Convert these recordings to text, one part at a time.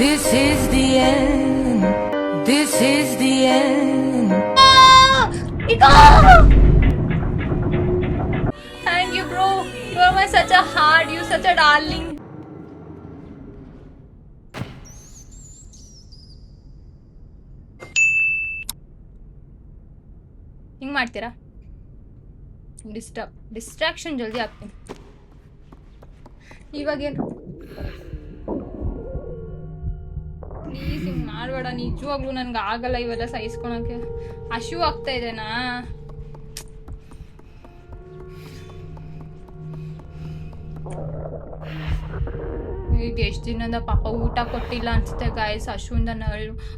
This is the end. This is the end. Ika! Thank you, bro. You are my such a heart. You such a darling. ಹಿಂಗೆ ಮಾಡ್ತೀರಾ? Distraction ಜಲ್ದಿ ಆಗ್ತೀನಿ. ಇವಾಗೇನು please ಹಿಂಗೆ ಮಾಡಬೇಡ. ನಿಜವಾಗ್ಲೂ ನನ್ಗೆ ಆಗಲ್ಲ ಇವೆಲ್ಲ ಸಹಿಸ್ಕೊಳಕ್ಕೆ. ಹಶು ಆಗ್ತಾ ಇದೆನಾ? ಈಗ ಎಷ್ಟು ದಿನದ ಪಾಪ ಊಟ ಕೊಟ್ಟಿಲ್ಲ ಅನ್ಸುತ್ತೆ ಗಾಯಸ್. ಹಶುವಿಂದ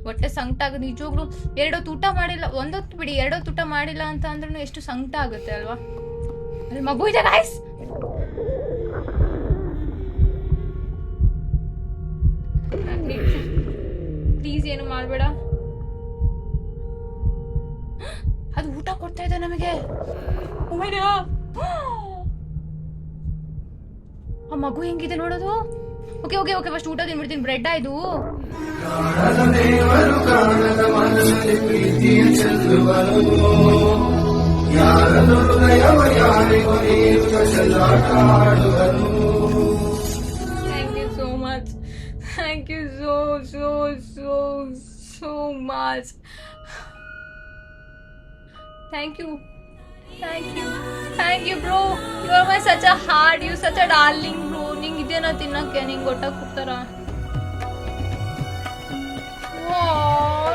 ಹೊಟ್ಟೆ ಸಂಕಟ ಆಗುತ್ತೆ ನಿಜವಾಗ್ಲೂ. 2 ಹೊತ್ತು ಊಟ ಮಾಡಿಲ್ಲ, ಒಂದೊತ್ತು ಬಿಡಿ 2 ಹೊತ್ತು ಊಟ ಮಾಡಿಲ್ಲ ಅಂತ ಅಂದ್ರೂ ಎಷ್ಟು ಸಂಕಟ ಆಗುತ್ತೆ ಅಲ್ವಾ? ಅಲ್ಲಿ ಮಗು ಇದೆ ಗಾಯಸ್. ಪ್ಲೀಸ್ ಏನು ಮಾಡಬೇಡ. ಅದು ಊಟ ಕೊಡ್ತಾ ಇದೆ ನಮಗೆ. ಆ ಮಗು ಹೆಂಗಿದೆ ನೋಡೋದು. ಓಕೆ ಓಕೆ ಓಕೆ ಫಸ್ಟ್ ಊಟ ತಿನ್ಬಿಡ್ತೀನಿ. ಬ್ರೆಡ್ ಆಯ್ತು. Thank you so much. Thank you so so so so much. Thank you. Thank you bro. You are my such a heart. You such a darling bro. ನಿಂಗೆ ಇದೇನಾ ತಿನ್ನಕ್ಕೆ? ನಿಂಗೆ ಗೊತ್ತಾಗ ಕೊಡ್ತಾರ?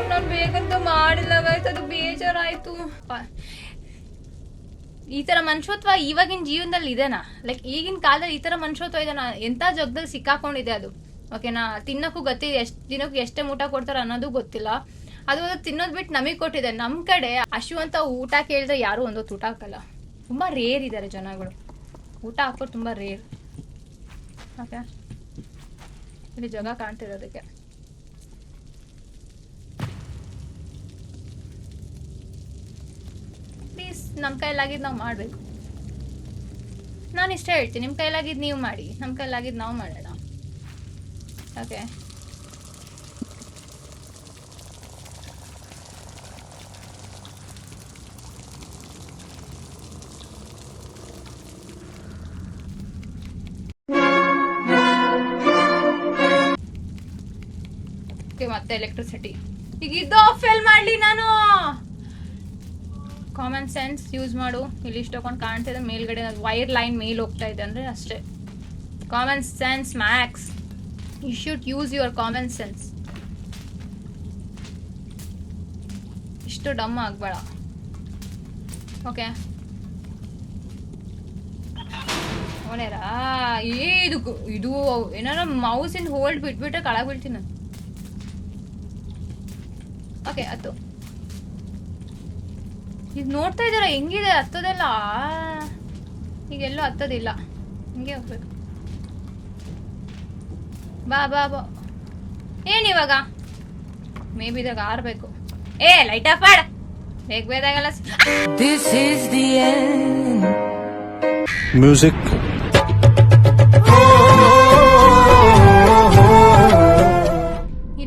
ನಾನು ಬೇಕಂತ ಮಾಡಿಲ್ಲ ಗೈಸ್. ಅದು ಬೇಜಾರಾಯ್ತು. ಈ ತರ ಮನುಷ್ಯತ್ವ ಇವಾಗಿನ ಜೀವನದಲ್ಲಿ ಇದೆನಾ? ಲೈಕ್ ಈಗಿನ ಕಾಲದಲ್ಲಿ ಈ ತರ ಮನುಷ್ಯತ್ವ ಇದೆನಾ? ಎಂತ ಜಗದಲ್ಲಿ ಸಿಕ್ಕಾಕೊಂಡಿದೆ ಅದು. ಓಕೆನಾ? ತಿನ್ನಕ್ಕೂ ಗೊತ್ತಿದೆ, ಎಷ್ಟು ದಿನಕ್ಕೂ ಎಷ್ಟೇ ಊಟ ಕೊಡ್ತಾರ ಅನ್ನೋದು ಗೊತ್ತಿಲ್ಲ. ಅದು ತಿನ್ನೋದು ಬಿಟ್ಟು ನಮಗೆ ಕೊಟ್ಟಿದೆ. ನಮ್ಮ ಕಡೆ ಹಶು ಅಂತ ಊಟ ಕೇಳಿದ್ರೆ ಯಾರು ಒಂದೊತ್ತು ಊಟ ಹಾಕಲ್ಲ. ತುಂಬ ರೇರ್ ಇದ್ದಾರೆ ಜನಗಳು. ಊಟ ಹಾಕೋದು ತುಂಬ ರೇರ್. ಓಕೆ, ಇಲ್ಲಿ ಜಾಗ ಕಾಣ್ತಿರೋದಕ್ಕೆ. ಪ್ಲೀಸ್ ನಮ್ಮ ಕೈಲಾಗಿದ್ದು ನಾವು ಮಾಡಬೇಕು. ನಾನು ಇಷ್ಟೇ ಹೇಳ್ತೀನಿ, ನಿಮ್ಮ ಕೈಲಾಗಿದ್ದು ನೀವು ಮಾಡಿ, ನಮ್ಮ ಕೈಲಾಗಿದ್ದು ನಾವು ಮಾಡೋಣ. ಓಕೆ, ಮತ್ತೆ ಎಲೆಕ್ಟ್ರಿಸಿಟಿ ಈಗ ಇದು ಫೇಲ್ ಮಾಡ್ಲಿ. ನಾನು ಕಾಮನ್ ಸೆನ್ಸ್ ಯೂಸ್ ಮಾಡು. ಇಲ್ಲಿ ಇಷ್ಟೊಂದು ಕಾಣ್ತಿದೆ ಮೇಲ್ಗಡೆ ವೈರ್ ಲೈನ್ ಮೇಲ್ ಹೋಗ್ತಾ ಇದೆ ಅಂದ್ರೆ ಅಷ್ಟೇ. Common sense max. You should use your common sense. ಇಷ್ಟು ಡಮ್ ಆಗ್ಬೇಡ. ಓಕೆ, ಓನೇರಾ ಇದು ಏನಾರ ಮೌಸಿಂದ ಹೋಲ್ಡ್ ಬಿಟ್ಬಿಟ್ರೆ ಕೆಳಗೆ ಬೀಳ್ತೀನಿ ನಾನು. ಓಕೆ, ಹತ್ತು. ಈಗ ನೋಡ್ತಾ ಇದ್ದೀರಾ ಹೆಂಗಿದೆ ಹತ್ತೋದೆಲ್ಲ? ಈಗೆಲ್ಲೂ ಹತ್ತೋದಿಲ್ಲ, ಹಿಂಗೆ ಹೋಗ್ಬೇಕು. ಬಾ ಬಾ ಬಾ. ಏನಿವಾಗ ಮೇ ಬಿ ಇದಾಗ ಆರ್ಬೇಕು. ಲೈಟ್ ಆಫ್ ಮಾಡ, ಬೇಗ ಬೇದಾಗಲ್ಲ. This is the end. Music.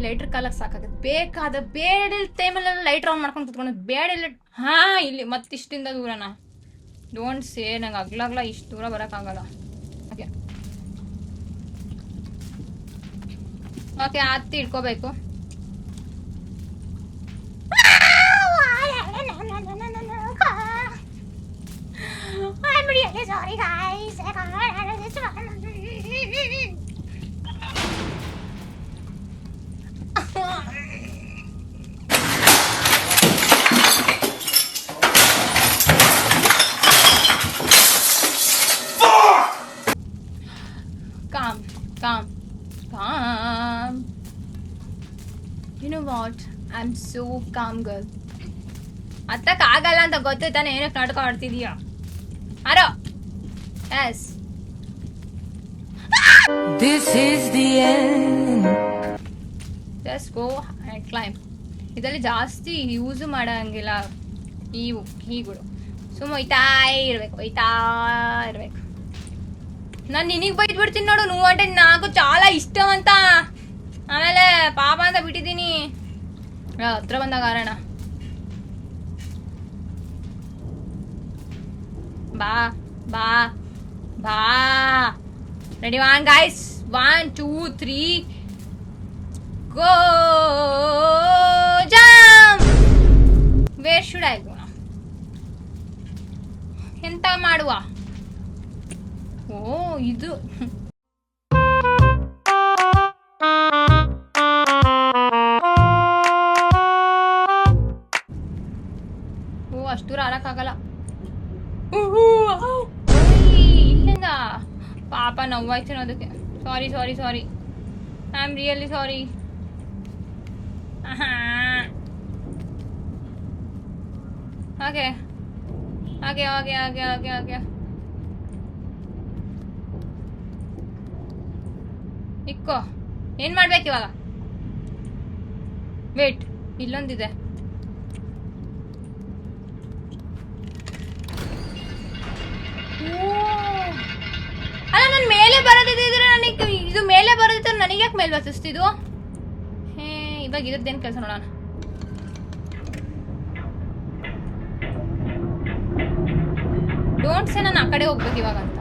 Lighter ಕಾಲಕ್ಕೆ ಸಾಕಾಗುತ್ತೆ. ಬೇಕಾದ ಬೇಡಿಲ್ ಟೈಮಲ್ಲೆಲ್ಲ ಲೈಟ್ರ್ ಆನ್ ಮಾಡ್ಕೊಂಡು ಕುತ್ಕೊಂಡು ಬೇಡಿಲ್ಲ. ಇಲ್ಲಿ ಮತ್ತಿಷ್ಟಿಂದ ದೂರನಾ? Don't say. ನಂಗೆ ಅಗ್ಲಾಗ್ಲ ಇಷ್ಟು ದೂರ ಬರೋಕ್ಕಾಗಲ್ಲ. ಓಕೆ ಓಕೆ, ಹತ್ತಿ ಇಟ್ಕೋಬೇಕು. Sorry guys. Calm. You know what? I'm so calm girl. ಅತ್ತಕ್ಕೆ ಆಗಲ್ಲ ಅಂತ ಗೊತ್ತು ತಾನೆ. ಏನಕ್ಕೆ ನಾಟಕ ಆಡ್ತಿದೀಯಾ? ಅರೋ ಎಸ್. This is the end. Just go and climb. ಇದರಲ್ಲಿ ಜಾಸ್ತಿ ಯೂಸ್ ಮಾಡಂಗಿಲ್ಲ ಹೀಗಳು. ಸುಮ್ಮ ಒಯ್ತಾ ಇರ್ಬೇಕು. ನಾನು ನಿನಗೆ ಬೈದ್ಬಿಡ್ತೀನಿ ನೋಡು. 100 నాకు చాలా ಇಷ್ಟವಂತ. ಆಮೇಲೆ ಬಿಟ್ಟಿದ್ದೀನಿ. ಹತ್ರ ಬಂದಾಗ ಆರೋಣ. ಬಾ ಬಾ ಬಾ. Ready 1 guys, 1 2 3 go. Jump. Wear should I go? ಎಂತ ಮಾಡುವ? ಓ ಇದು ಓ ಅಷ್ಟು ದೂರ ಆಡಕ್ಕಾಗಲ್ಲ. ಇಲ್ಲಿಂದ ಪಾಪ ನೋವಾಯ್ತು ಅದಕ್ಕೆ. Sorry sorry sorry, I am really sorry. Okay okay okay okay okay okay. ಇಕ್ಕೋ. ಏನ್ ಮಾಡ್ಬೇಕು ಇವಾಗ? ವೇಟ್, ಇಲ್ಲೊಂದಿದೆ. ಅಲ್ಲ ನನ್ ಮೇಲೆ ಬರೋದಿದ್ರೆ ನನಗೆ ಇದು ಮೇಲೆ ಬರೋದಿದ್ರೆ ನನಗೆ ಯಾಕೆ ಮೇಲೆ ಬಸಿಸ್ತಿದ್ದು? ಇವಾಗ ಇದ್ರದ್ದೇನು ಕೆಲಸ ನೋಡೋಣ. ಡೋಂಟ್ ಸೇ ನಾನು ಆ ಕಡೆ ಹೋಗ್ಬೇಕು ಇವಾಗ ಅಂತ.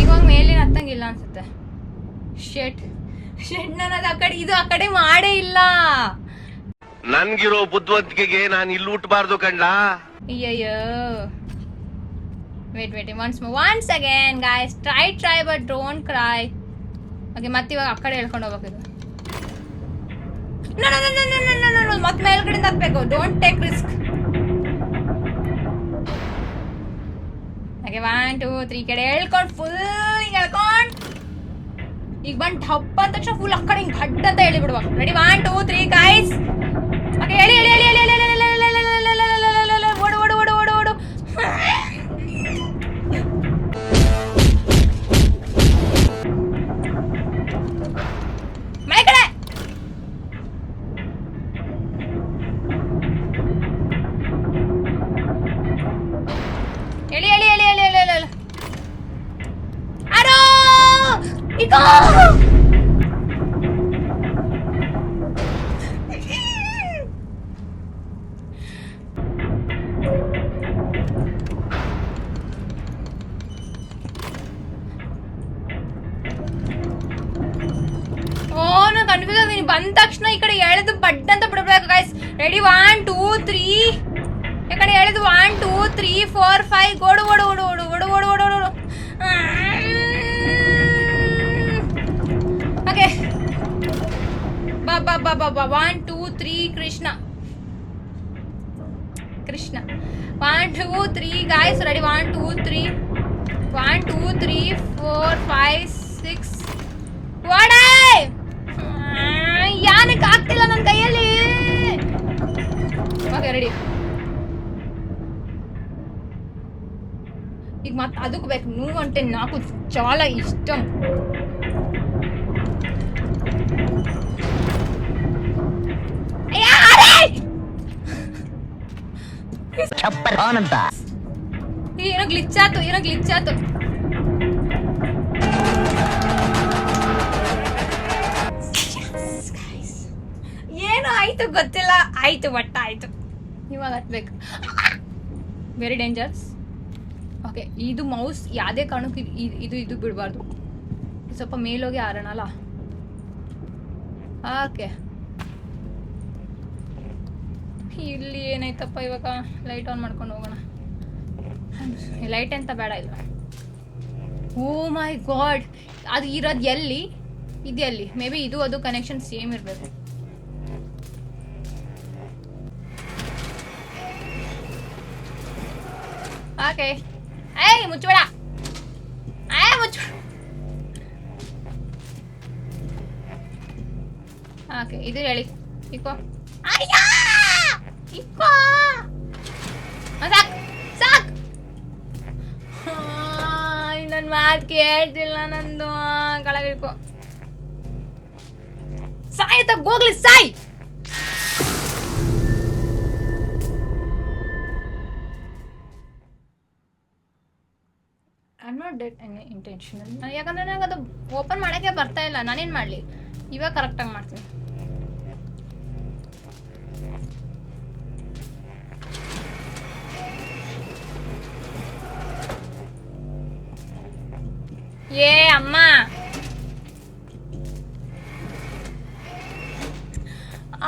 ಇವಾಗ ಮೇಲೆ ಹತ್ತಂಗಿಲ್ಲ ಅನ್ಸುತ್ತೆ. ಶೆಟ್ ನಾನು ಅದು ಆ ಕಡೆ ಮಾಡೇ ಇಲ್ಲ. ನನ್ಗಿರೋ ಬುದ್ಧಿವಂತಿಕೆಗೆ ನಾನು ಇಲ್ಲಿ ಹುಟ್ಟಬಾರ್ದು ಕಂಡ್ಲಾ. ಅಯ್ಯಯ್ಯೋ. Wait once again guys, try but don't cry. Okay, ಮತ್ತೆ ಇವಾಗ ಆ ಕಡೆ ಹೇಳ್ಕೊಂಡು ಹೋಗ್ಬೇಕು. ನೋ ಮತ್ತೆ ಮೇಲ್ಗಡೆಯಿಂದ ಹತ್ಬೇಕು. Don't take risk. ಓಕೆ 1 2 3 ಕಡೆ ಹೇಳ್ಕೊಂಡು ಫುಲ್ ಹಿಂಗೆ ಹೇಳ್ಕೊಂಡು ಈಗ ಬಂದು ಹಪ್ಪ ಅಂದ ತಕ್ಷಣ ಫುಲ್ ಆ ಕಡೆ ಹಿಂಗೆ ಘಡ್ ಅಂತ ಹೇಳಿ ಬಿಡುವ. Ready 1 2 3 guys. ಓಕೆ ಹೇಳಿ ಹೇಳಿ ಹೇಳಿ ಹೇಳಿ ಓಡು ಓಡು ಓಡು ಓಡು ಓಡು. ಮೈ ಕಡೆ ಹೇಳಿ ಹೇಳಿ ಹೇಳಿ ಹೇಳಿ ಹೇಳಿ ಹೇಳಿ. ಅರೋ ಈಗ ಕನ್ಫ್ಯೂಸ್ ಆಗಿ ಬಂದ ತಕ್ಷಣ ಈ ಕಡೆ ಎಳೆದು ಬಡ್ ಅಂತ ಬಿಡಬೇಕು ಗೈಸ್. ರೆಡಿ 1 2 3 ಈ ಕಡೆ ಎಳೆದು 1 2 3 4 5 ಓಡು ಓಡು ಓಡು ಓಡು ಓಡು ಓಡು ಓಡು ಓಡು. ಓಕೆ ಬಾ ಬಾ ಬಾ ಬಾ ಬಾ 1 2 3 ಕೃಷ್ಣ 1 2 3 ಗೈಸ್. ರೆಡಿ 1 2 3 1 2 3 4 5 6 ಓಡೇ. ಯಾನಕ್ಕೆ ಆಗ್ತಿಲ್ಲ ನನ್ನ ಕೈಯಲ್ಲಿ. Okay ready. ಈಗ ಮತ್ತೆ ಅದಕ್ಕೆ ಬೇಕು. నువ్వు అంటే నాకు చాలా ఇష్టం. ಏನೋ ಗ್ಲಿಚ್ ಆತು. ಏನು ಆಯ್ತು ಗೊತ್ತಿಲ್ಲ. ಆಯ್ತು ಒಟ್ಟ ಆಯ್ತು. ಇವಾಗ ಹತ್ಬೇಕು. Very dangerous. ಓಕೆ ಇದು ಮೌಸ್ ಯಾವುದೇ ಕಾರಣಕ್ಕೂ ಇದು ಬಿಡಬಾರ್ದು. ಸ್ವಲ್ಪ ಮೇಲೋಗಿ ಆರೋಣ ಅಲ್ಲ. ಓಕೆ ಇಲ್ಲಿ ಏನಾಯ್ತಪ್ಪ ಇವಾಗ? ಲೈಟ್ ಆನ್ ಮಾಡ್ಕೊಂಡು ಹೋಗೋಣ. ಲೈಟ್ ಅಂತ ಬೇಡ ಇಲ್ಲ. ಓ ಮೈ ಗಾಡ್, ಅದು ಇರೋದು ಎಲ್ಲಿ? ಇದು ಎಲ್ಲಿ? ಮೇ ಬಿ ಇದು ಅದು ಕನೆಕ್ಷನ್ ಸೇಮ್ ಇರಬೇಕು. ಓಕೆ ಮುಚ್ಚಬೇಡ. ಓಕೆ ಇದು ಹೇಳಿ. ಇಕ್ಕೋ ಸಾಕ್. ನನ್ನ ಮಾತು ಕೇಳ್ತಿಲ್ಲ ನಂದು. ಕೆಳಗಿಳ್ಕೊ ಸಾಯತ್ತ ಹೋಗ್ಲಿ ಸಾಯ್. I am not dead any intentional. ಯಾಕಂದ್ರೆ ನನಗೆ ಅದು ಓಪನ್ ಮಾಡೋಕ್ಕೆ ಬರ್ತಾ ಇಲ್ಲ. ನಾನೇನು ಮಾಡಲಿ? ಇವಾಗ ಕರೆಕ್ಟಾಗಿ ಮಾಡ್ತೀನಿ. ಏ ಅಮ್ಮ,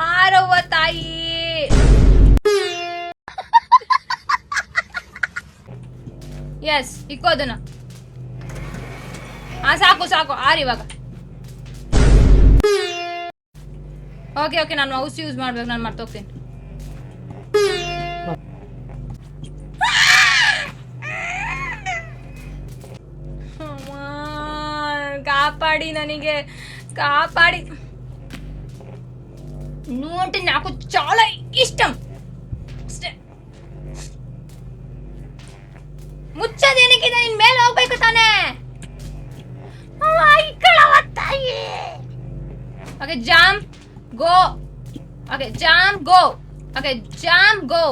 ಆರವ್ವ ತಾಯಿ. ಎಸ್, ಇಕ್ಕೋ ಅದನ್ನ. ಸಾಕು ಸಾಕು, ಆರ್ ಇವಾಗ. ಓಕೆ ಓಕೆ, ನಾನು ಮೌಸ್ ಯೂಸ್ ಮಾಡ್ಬೇಕು, ನಾನು ಮರ್ತೋಗ್ತೀನಿ. కాపాడి ನನಗೆ కాపాడి. నువ్వు అంటే నాకు చాలా ఇష్టం. ಮುಚ್ಚದೇನಕ್ಕೆ ನಿನ್ ಮೇಲೆ ಹೋಗ್ಬೇಕು ತಾನೆ. ಓಕೆ ಜಾಮ್ ಗೋ. ಓಕೆ ಜಾಮ್ ಗೋ. ಓಕೆ ಜಾಮ್ ಗೋ.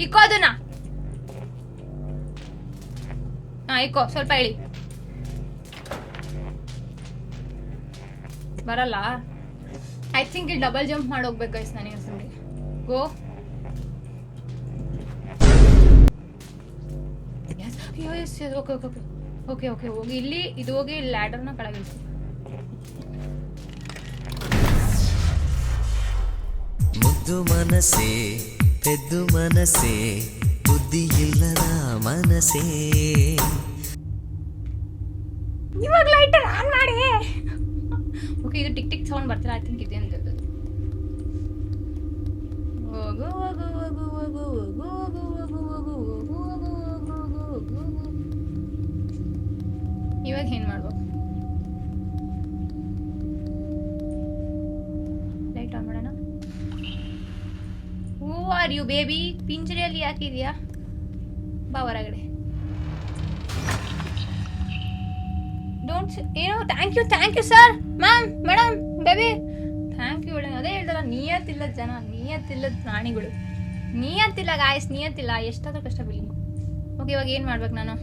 ಇಕ್ಕೋ ಅದನ್ನ. ಇಕ್ಕೋ, ಸ್ವಲ್ಪ ಹೇಳಿ. ಬರಲ್ಲ. ಐ ಥಿಂಕ್ ಇಲ್ಲಿ ಡಬಲ್ ಜಂಪ್ ಮಾಡೋಗ್ಬೇಕು ಗೈಸ್ ನನಗೆ ಅನ್ಸುತ್ತೆ. ಗೋ. ಓಕೆ ಓಕೆ ಓಕೆ ಓಕೆ ಹೋಗಿ ಇಲ್ಲಿ, ಇದು ಹೋಗಿ ಲ್ಯಾಡರ್ನ ಕೆಳಗಿಳಿಸಿ. ಮುದ್ದು ಮನಸ್ಸೇ, ಪೆದ್ದು ಮನಸ್ಸೇ, ಬುದ್ಧಿ ಇಲ್ಲದ ಮನಸ್ಸೇ. ಇವಾಗ ಲೈಟರ್ ಆನ್ ಮಾಡಿ. ಓಕೆ, ಇದು ಟಿಕ್ ಟಿಕ್ ಸೌಂಡ್ ಬರ್ತಿಲ್ಲ. ಐ ಥಿಂಕ್ ಇದೆ ಅಂತ ಹೇಳ್ತದೆ. ಹೋಗು ಹೋಗು ಹೋಗು ಹೋಗು ಹೋಗು ಹೋಗು ಹೋಗು ಹೋಗು ಹೋಗು ಹೋಗು ಹೋಗು ಹೋಗು. ಇವಾಗ ಏನ್ ಮಾಡ್ಬೇಕು? ಲೈಟ್ ಆನ್ ಮಾಡೋಣ. Who are you baby? ಪಿಂಜರಿಯಲ್ಲಿ ಯಾಕಿದ್ಯಾ? ಬಾ ಹೊರಗಡೆ. ಏನು thank you sir, ma'am, madam, baby, thank you. ಅದೇ ಹೇಳ್ದಲ್ಲ, ನಿಯತ್ತಿಲ್ಲದ ಜನ, ನಿಯತ್ತಿಲ್ಲದ ಪ್ರಾಣಿಗಳು. ನಿಯತ್ತಿಲ್ಲ ಗಾಯಸ್, ನಿಯತ್ತಿಲ್ಲ. ಎಷ್ಟಾದ್ರೂ ಕಷ್ಟ ಬಿಡಿ. ಓಕೆ, ಇವಾಗ ಏನ್ ಮಾಡ್ಬೇಕು ನಾನು?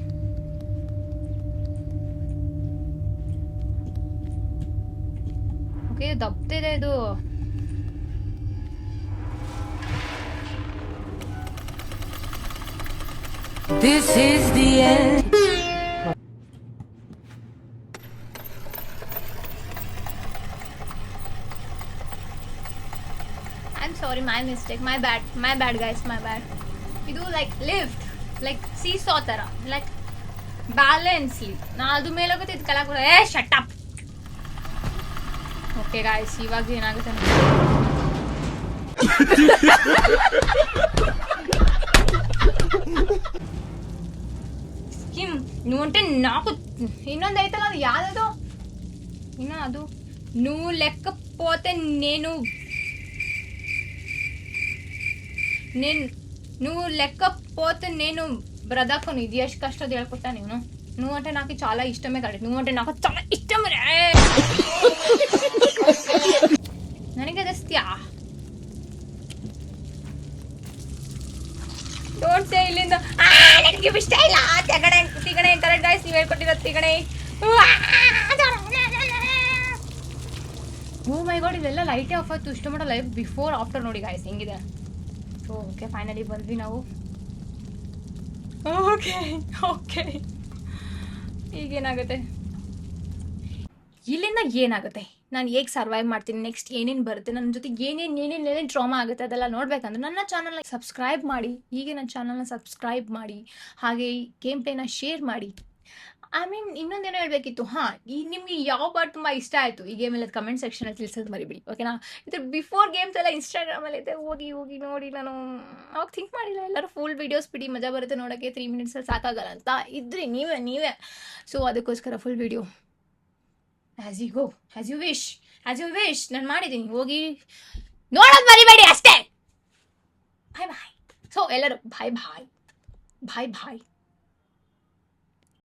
ಓಕೆ, ದಬ್ತಿದೆ ಇದು. This is the end. I'm sorry, my mistake, my bad guys, my bad. ಇದು ಲೈಕ್ ಲಿಫ್ಟ್, ಲೈಕ್ ಸೀಸಾ ತರ, ಲೈಕ್ ಬ್ಯಾಲೆನ್ಸ್ಲಿ. ನಾ ಅದು ಮೇಲೆ ಹೋಗುತ್ತೆ, ಇದು ಕೆಳಗೆ. Shut up. ಓಕೆ ಗಾಯ್ಸ್, ಇವಾಗ ಏನಾಗುತ್ತೆ ಸ್ಕಿಮ್. ನೀವು అంటే నాకు ಇನ್ನೊಂದು ಐತಲ್ಲ, ಅದು ಯಾವ್ದು? ಇನ್ನು ಅದು నువ్వు లేకపోతే నువ్వు లేకపోతే నేను బ్రదర్కొని. ఇది ಎಷ್ಟು ಕಷ್ಟದ ಹೇಳ್ಕೊಟ್ಟ ನೀನು. నువ్వు అంటే నాకు చాలా ఇష్టమే కరెక్ట్. నువ్వు అంటే నాకు చాలా ఇష్టం రే. ನನಗೆ ಅದಸ್ತ್ಯಾ. ಡೋಂಟ್ ಸೇ ಇಲ್ಲಿಂದ. ನನಗೆ ಇಷ್ಟ ಇಲ್ಲ. ತಿಗಣೆ ಕರೆಕ್ಟ್ ಗೈಸ್, ನೀವು ಹೇಳ್ಕೊಟ್ಟಿರೋ ತಿಗಣೆ. ಓ ಮೈ ಗಾಡ್, ಇಲ್ಲೆಲ್ಲ ಲೈಟೇ ಆಫ್ ಆಯ್ತು. ಇಷ್ಟು ಮಾಡೋ ಲೈಫ್ ಬಿಫೋರ್ ಆಫ್ಟರ್ ನೋಡಿ ಗಾಯ್ಸ್ ಹೆಂಗಿದೆ. ಓಕೆ, ಫೈನಲಿ ಬಂದ್ವಿ ನಾವು. ಓಕೆ ಓಕೆ, ಈಗೇನಾಗುತ್ತೆ? ಇಲ್ಲಿಂದ ಏನಾಗುತ್ತೆ? ನಾನು ಹೇಗೆ ಸರ್ವೈವ್ ಮಾಡ್ತೀನಿ, ನೆಕ್ಸ್ಟ್ ಏನೇನು ಬರುತ್ತೆ, ನನ್ನ ಜೊತೆಗೆ ಏನೇನು ಡ್ರಾಮಾ ಆಗುತ್ತೆ, ಅದೆಲ್ಲ ನೋಡಬೇಕಂದ್ರೆ ನನ್ನ ಚಾನಲ್ನ ಸಬ್ಸ್ಕ್ರೈಬ್ ಮಾಡಿ. ಹೀಗೆ ನನ್ನ ಚಾನಲ್ನ ಸಬ್ಸ್ಕ್ರೈಬ್ ಮಾಡಿ, ಹಾಗೆ ಈ ಗೇಮ್ ಪ್ಲೇನ ಶೇರ್ ಮಾಡಿ. ಐ ಮೀನ್, ಇನ್ನೊಂದೇನೋ ಹೇಳ್ಬೇಕಿತ್ತು. ಈ ನಿಮ್ಗೆ ಯಾವ ಪಾರ್ಟ್ ತುಂಬ ಇಷ್ಟ ಆಯಿತು ಈ ಗೇಮಲ್ಲಿ ಕಮೆಂಟ್ ಸೆಕ್ಷನಲ್ಲಿ ತಿಳಿಸೋದು ಮರಿಬಿಡಿ. ಓಕೆನಾ? ಇದ್ರ ಬಿಫೋರ್ ಗೇಮ್ಸ್ ಎಲ್ಲ ಇನ್ಸ್ಟಾಗ್ರಾಮಲ್ಲಿ ಇದೆ, ಹೋಗಿ ನೋಡಿ. ನಾನು ಅವಾಗ ಥಿಂಕ್ ಮಾಡಿಲ್ಲ, ಎಲ್ಲರೂ ಫುಲ್ ವೀಡಿಯೋಸ್ ಬಿಡಿ, ಮಜಾ ಬರುತ್ತೆ ನೋಡೋಕ್ಕೆ, 3 ಮಿನಿಟ್ಸಲ್ಲಿ ಸಾಕಾಗಲ್ಲ ಅಂತ ಇದ್ರಿ ನೀವೇ. ಸೊ ಅದಕ್ಕೋಸ್ಕರ full video as you wish ನಾನು ಮಾಡಿದ್ದೀನಿ. ಹೋಗಿ ನೋಡೋದು ಮರಿಬೇಡಿ ಅಷ್ಟೇ. ಬಾಯ್. ಸೊ ಎಲ್ಲರೂ ಬಾಯ್.